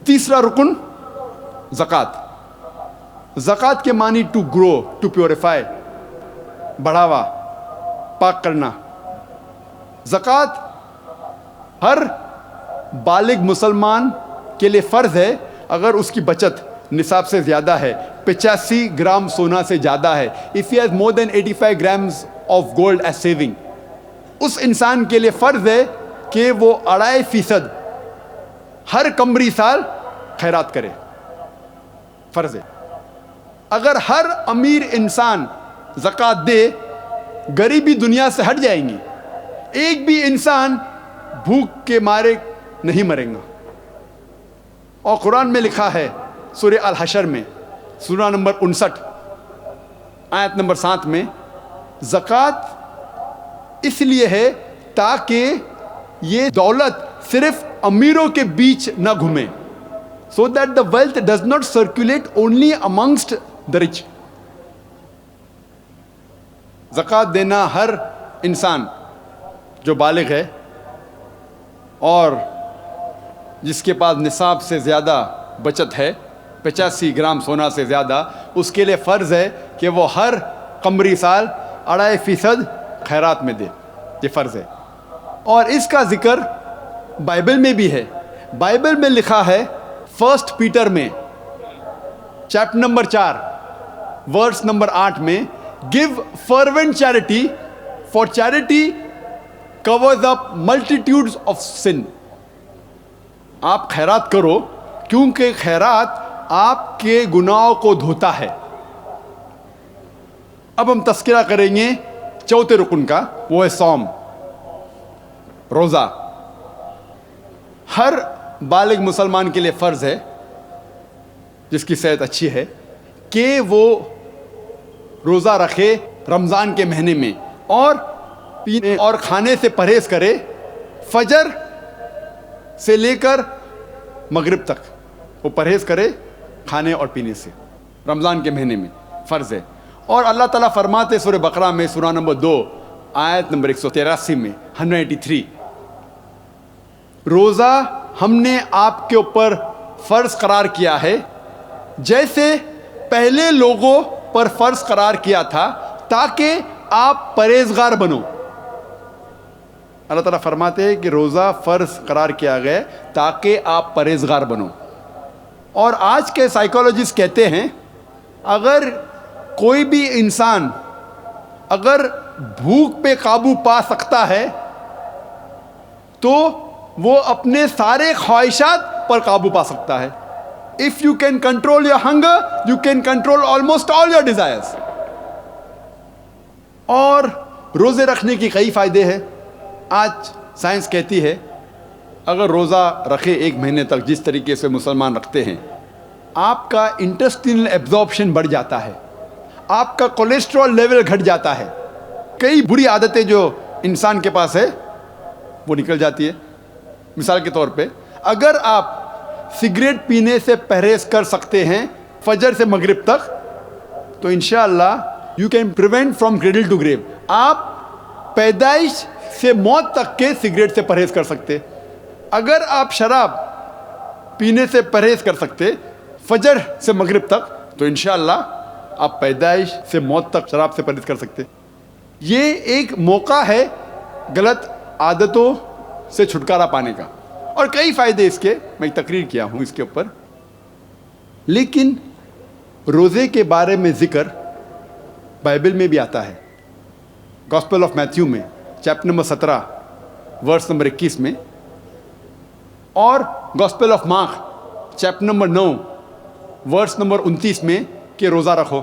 تیسرا رکن زکوٰۃ. زکوٰۃ کے معنی ٹو گرو, ٹو پیوریفائی, بڑھاوا, پاک کرنا. زکوٰۃ ہر بالغ مسلمان کے لیے فرض ہے اگر اس کی بچت نصاب سے زیادہ ہے, 85 گرام سونا سے زیادہ ہے. if he has more than 85 grams of gold as saving, اس انسان کے لیے فرض ہے کہ وہ 2.5% ہر قمری سال خیرات کرے. فرض ہے. اگر ہر امیر انسان زکوٰۃ دے, غریبی دنیا سے ہٹ جائیں گی. ایک بھی انسان بھوک کے مارے نہیں مرے گا. اور قرآن میں لکھا ہے سورہ الحشر میں سورہ نمبر 59 آیت نمبر 7 میں, زکوٰۃ اس لیے ہے تاکہ یہ دولت صرف امیروں کے بیچ نہ گھومے, so that the wealth does not circulate only amongst the rich. زکوٰۃ دینا ہر انسان جو بالغ ہے اور جس کے پاس نصاب سے زیادہ بچت ہے, 85 گرام سونا سے زیادہ, اس کے لیے فرض ہے کہ وہ ہر قمری سال 2.5% خیرات میں دے. یہ فرض ہے. اور اس کا ذکر بائبل میں بھی ہے. بائبل میں لکھا ہے 1 پیٹر میں چیپٹر نمبر 4 ورس نمبر 8 میں, give fervent charity, for charity covers up multitudes of sin. آپ خیرات کرو کیونکہ خیرات آپ کے گناہوں کو دھوتا ہے. اب ہم تذکرہ کریں گے چوتھے رکن کا, وہ ہے صوم, روزہ. ہر بالغ مسلمان کے لیے فرض ہے جس کی صحت اچھی ہے کہ وہ روزہ رکھے رمضان کے مہینے میں, اور پینے اور کھانے سے پرہیز کرے فجر سے لے کر مغرب تک. وہ پرہیز کرے کھانے اور پینے سے رمضان کے مہینے میں, فرض ہے. اور اللہ تعالیٰ فرماتے سورہ بقرہ میں سورہ نمبر 2 آیت نمبر 183 میں 183, روزہ ہم نے آپ کے اوپر فرض قرار کیا ہے جیسے پہلے لوگوں پر فرض قرار کیا تھا تاکہ آپ پرہیزگار بنو. اللہ تعالیٰ فرماتے ہیں کہ روزہ فرض قرار کیا گیا تاکہ آپ پرہیزگار بنو. اور آج کے سائیکالوجسٹ کہتے ہیں اگر کوئی بھی انسان اگر بھوک پہ قابو پا سکتا ہے تو وہ اپنے سارے خواہشات پر قابو پا سکتا ہے. If you can control your hunger, you can control almost all your desires. اور روزے رکھنے کی کئی فائدے ہیں. آج سائنس کہتی ہے اگر روزہ رکھے 1 مہینے تک جس طریقے سے مسلمان رکھتے ہیں, آپ کا انٹسٹینل ایبزارپشن بڑھ جاتا ہے, آپ کا کولیسٹرول لیول گھٹ جاتا ہے, کئی بری عادتیں جو انسان کے پاس ہے وہ نکل جاتی ہے. مثال کے طور پہ اگر آپ سگریٹ پینے سے پرہیز کر سکتے ہیں فجر سے مغرب تک تو انشاءاللہ you can prevent from cradle to grave. آپ پیدائش سے موت تک کے سگریٹ سے پرہیز کر سکتے. اگر آپ شراب پینے سے پرہیز کر سکتے فجر سے مغرب تک تو انشاءاللہ آپ پیدائش سے موت تک شراب سے پرہیز کر سکتے. یہ ایک موقع ہے غلط عادتوں سے چھٹکارا پانے کا, اور کئی فائدے اس کے میں ایک تقریر کیا ہوں اس کے اوپر. لیکن روزے کے بارے میں ذکر بائبل میں بھی آتا ہے. گاسپل آف میتھیو میں چیپٹر نمبر 17 ورس نمبر 21 میں, اور gospel of Mark chapter number 9 verse number 29 میں کہ روزہ رکھو.